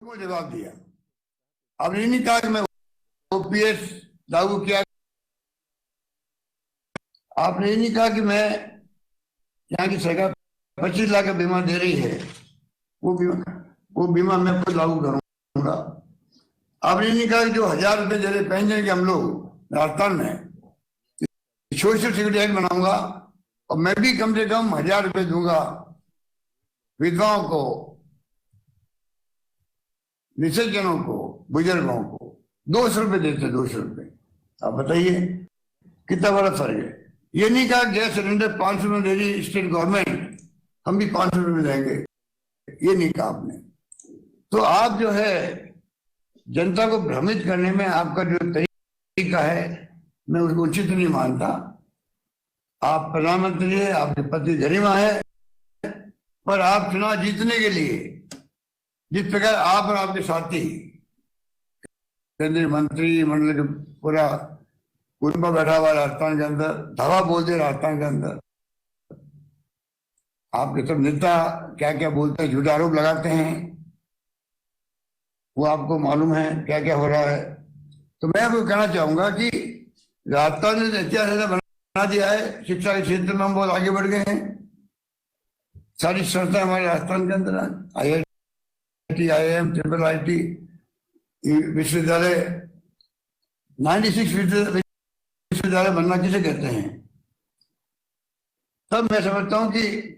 को जवाब दिया। आपने नहीं कहा कि मैं ओपीएस लागू किया, आपने ये नहीं कहा कि मैं यहाँ की सरकार 25 लाख का बीमा दे रही है, वो बीमा मैं खुद लागू करूंगा। आपने नहीं कहा कि जो 1,000 रुपए दे रहे पेंशन के हम लोग राजस्थान में सोशल सिक्योरिटी एक्ट बनाऊंगा और मैं भी कम से कम 1,000 रुपए दूंगा विधवाओं को, निषेधजनों को, बुजुर्गों को 200 रुपए देते, 200 रुपए। आप बताइए कितना बड़ा फर्क है। ये नहीं कहा गैस सिलेंडर 500 में दे रही स्टेट गवर्नमेंट, हम भी 500 में देंगे, ये नहीं कहा आपने। तो आप जो है जनता को भ्रमित करने में आपका जो तरीका है मैं उसको उचित नहीं मानता। आप प्रधानमंत्री है, आपके पति गरिमा है, पर आप चुनाव जीतने के लिए जिस प्रकार आप और आपके साथी केंद्रीय मंत्री मंडल पूरा कुटुंब बैठा हुआ राजस्थान के अंदर, धावा बोलते राजस्थान के अंदर, आपके सब नेता क्या क्या बोलते हैं, झूठे आरोप लगाते हैं, वो आपको मालूम है क्या क्या हो रहा है। तो मैं आपको कहना चाहूंगा कि राजस्थान ने इतिहास ऐसा बना दिया है, शिक्षा के क्षेत्र में हम बहुत आगे बढ़ गए हैं। सारी संस्थाएं हमारे राजस्थान के अंदर, IIT, IIM, IIT विश्वविद्यालय, 96 विश्वविद्यालय बनना किसे कहते हैं। तब मैं समझता हूं कि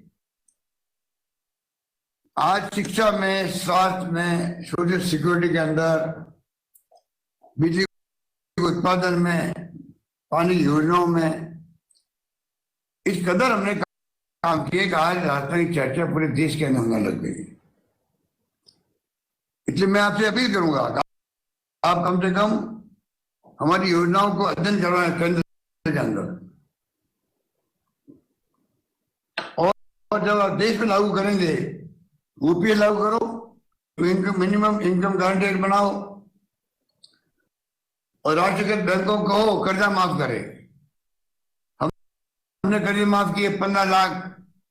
आज शिक्षा में, स्वास्थ्य में, सोशल सिक्योरिटी के अंदर, बिजली उत्पादन में, पानी योजनाओं में इस कदर हमने काम किए कि आज राजस्थान की चर्चा पूरे देश के अंदर होने लग गई। इसलिए मैं आपसे अपील करूंगा आप कम से कम हमारी योजनाओं को अध्ययन करवाएं केंद्र के अंदर, और जब आप देश में लागू करेंगे, यूपीए लागू करो, तो income minimum income guarantee act बनाओ और राष्ट्रीयकृत बैंकों को कर्जा माफ करे। हमने कर्जे माफ किए 15 लाख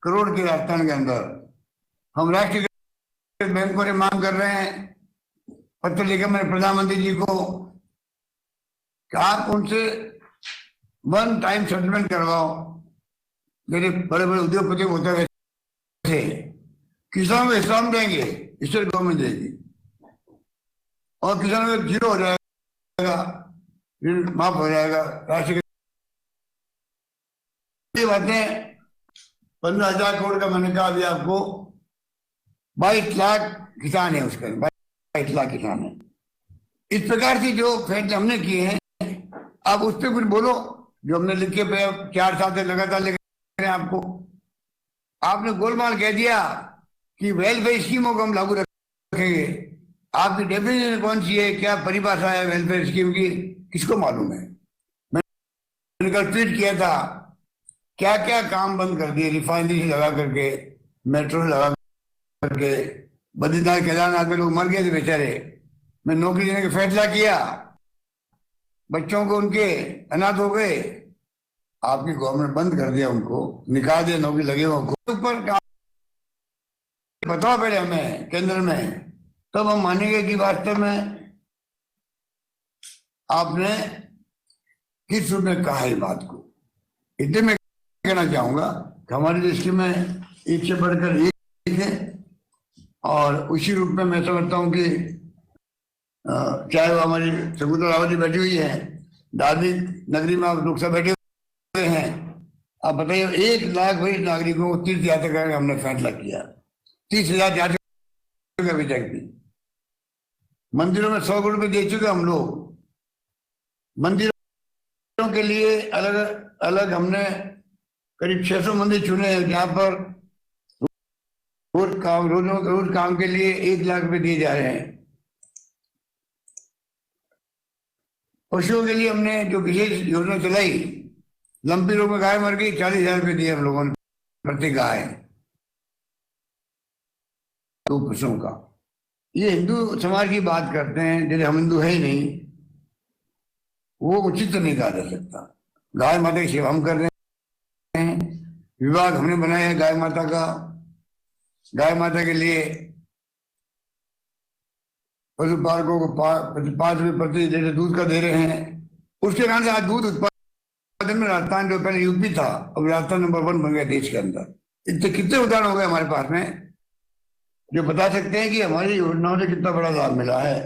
करोड़ के राजस्थान के अंदर। हम राष्ट्रीय बैंकों से मांग कर रहे हैं, पत्र लिखा मैंने प्रधानमंत्री जी को कि आप उनसे वन टाइम सेटलमेंट करवाओ। मेरे बड़े बड़े उद्योगपति होते वैसे किसानों को हिस्सा देंगे, स्टेट गवर्नमेंट देगी, और किसानों को 0 हो जाएगा, ऋण माफ हो जाएगा। राष्ट्रीय बातें 15,000 करोड़ का मैंने कहा दिया आपको, 22 लाख किसान है उसके, 22 लाख किसान है। इस प्रकार की जो फैसले हमने किए हैं, आप उस पर कुछ बोलो। जो हमने लिख के 4 साल से लगातार लिख रहे हैं आपको, आपने गोलमाल कह दिया कि वेलफेयर स्कीमों को हम लागू रखेंगे। आपकी डेफिनेशन कौन सी है, क्या परिभाषा है वेलफेयर स्कीम की, किसको मालूम है। मैंने कल ट्वीट किया था, क्या क्या काम बंद कर दिए, रिफाइनरी लगा करके, मेट्रो लगा करके, बद्रीनाथ केदारनाथ में लोग मर गए थे बेचारे, मैं नौकरी देने का फैसला किया, बच्चों को उनके अनाथ हो गए, आपकी गवर्नमेंट बंद कर दिया, उनको निकाल दिया, नौकरी लगे हुए ऊपर बताओ पहले हमें केंद्र में, तब हम मानेंगे कि वास्तव में आपने किस रूप में कहा है बात को। इतने में कहना चाहूंगा कि हमारे देश में एक से बढ़कर एक है, और उसी रूप में मैं समझता हूं कि चाहे वो हमारी शकुंतला रावत जी बैठी हुई है, धार्मिक नगरी में आप लोग सब बैठे हुए हैं, आप बताइए 1 लाख वरिष्ठ नागरिकों को तीर्थ यात्रा करने का हमने फैसला किया, 30,000 यात्रा अभी तक भी। मंदिरों में 100 करोड़ रुपए दे चुके हम लोग। मंदिरों के लिए अलग अलग हमने करीब 600 मंदिर चुने हैं जहां पर रोज काम के लिए 1 लाख रुपए दिए जा रहे हैं। पशुओं के लिए हमने जो विशेष योजना चलाई, लंपी रोग में गाय मर गई, 40,000 रुपए दिए हम लोगों ने प्रति गाय, 2 पशुओं का। ये हिंदू समाज की बात करते हैं, जैसे हम हिंदू है ही नहीं, वो उचित नहीं कहा जा सकता। गाय माता की सेवा हम कर रहे हैं, विभाग हमने बनाया है गाय माता का, गाय माता के लिए पशुपालकों को 5 रुपये प्रति लीटर दूध का दे रहे हैं। उसके कारण से आज दूध उत्पादन में राजस्थान जो पहले यूपी था, अब राजस्थान नंबर 1 बन गया देश के अंदर। इतने कितने उदाहरण हो गए हमारे पास में जो बता सकते हैं कि हमारी योजनाओं से कितना बड़ा लाभ मिला है।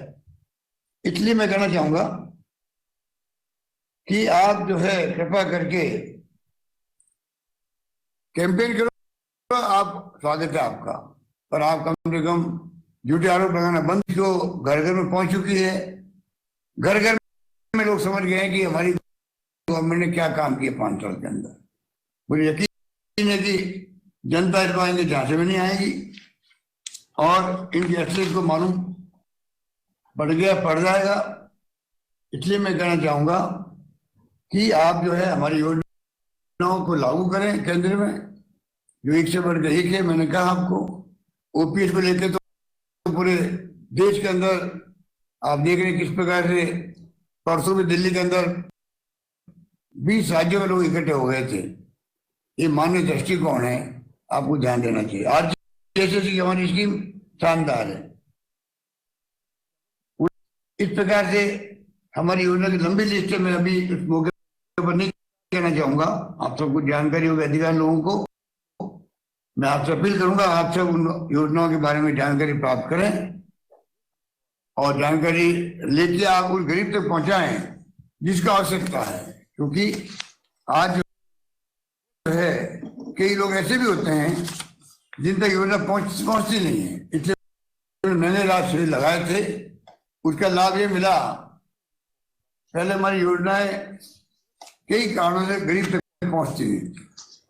इसलिए मैं कहना चाहूंगा कि आप जो है कृपया करके कैंपेन करो। आप स्वागत है आपका, पर आप कम से कम झूठे आरोप लगाना बंद जो घर घर में पहुंच चुकी है। घर घर में लोग समझ गए हैं कि हमारी गवर्नमेंट ने क्या काम किया 5 साल के अंदर। मुझे यकीन है कि जनता इस बार झांसे में नहीं आएगी और इनकी असलियत को मालूम पड़ जाएगा। इसलिए मैं कहना चाहूंगा कि आप जो है हमारी योजनाओं को लागू करें केंद्र में, जो एक से बढ़ के एक है। मैंने कहा आपको ओपीएस को लेकर तो पूरे देश के अंदर आप देख रहे हैं किस प्रकार से परसों में दिल्ली के अंदर 20 राज्यों में लोग इकट्ठे हो गए थे। ये मान्य दृष्टिकोण है, आपको ध्यान देना चाहिए। आज जैसे की हमारी स्कीम शानदार है, इस प्रकार से हमारी योजना की लंबी लिस्ट है। मैं अभी इस मौके पर नहीं कहना चाहूंगा, आप सबको जानकारी होगी, अधिकार लोगों को। मैं आपसे अपील करूंगा आप सब उन योजनाओं के बारे में जानकारी प्राप्त करें और जानकारी लेके आप उस गरीब तक पहुंचाएं जिसका आवश्यकता है। क्योंकि आज जो है कई लोग ऐसे भी होते हैं जिन तक योजना पहुंचती नहीं है। इसलिए मैंने राशि लगाए थे, उसका लाभ ये मिला। पहले हमारी योजनाएं कई कारणों से गरीब तक पहुंचती नहीं।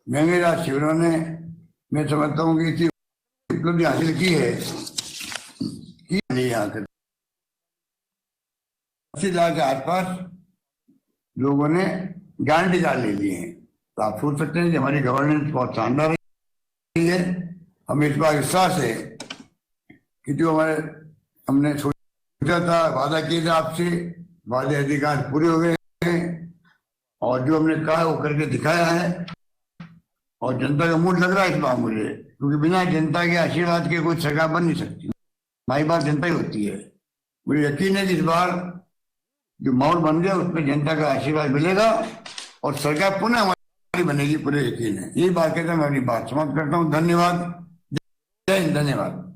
महंगे राज शिविरों ने, मैं समझता हूँ कि इतनी उपलब्धि हासिल की है कि यहाँ कर 80 लाख के आसपास लोगों ने गारंटी कार्ड ले लिए हैं। तो आप सोच सकते हैं कि हमारी गवर्नेंस बहुत शानदार रही है। हमें इस बार विश्वास है कि जो हमने सोचा था, वादा किया था आपसे, वादे अधिकांश पूरे हो गए हैं और जो हमने कहा वो करके दिखाया है। और जनता का मूड लग रहा है इस बार मुझे, क्योंकि बिना जनता के आशीर्वाद के कोई सरकार बन नहीं सकती। हमारी बात जनता ही होती है। मुझे यकीन है कि इस बार जो माहौल बन गया उसमें जनता का आशीर्वाद मिलेगा और सरकार पुनः हमारी बनेगी, पूरे यकीन है। यही बात कहकर मैं अपनी बात समाप्त करता हूँ। धन्यवाद। जय हिंद। धन्यवाद।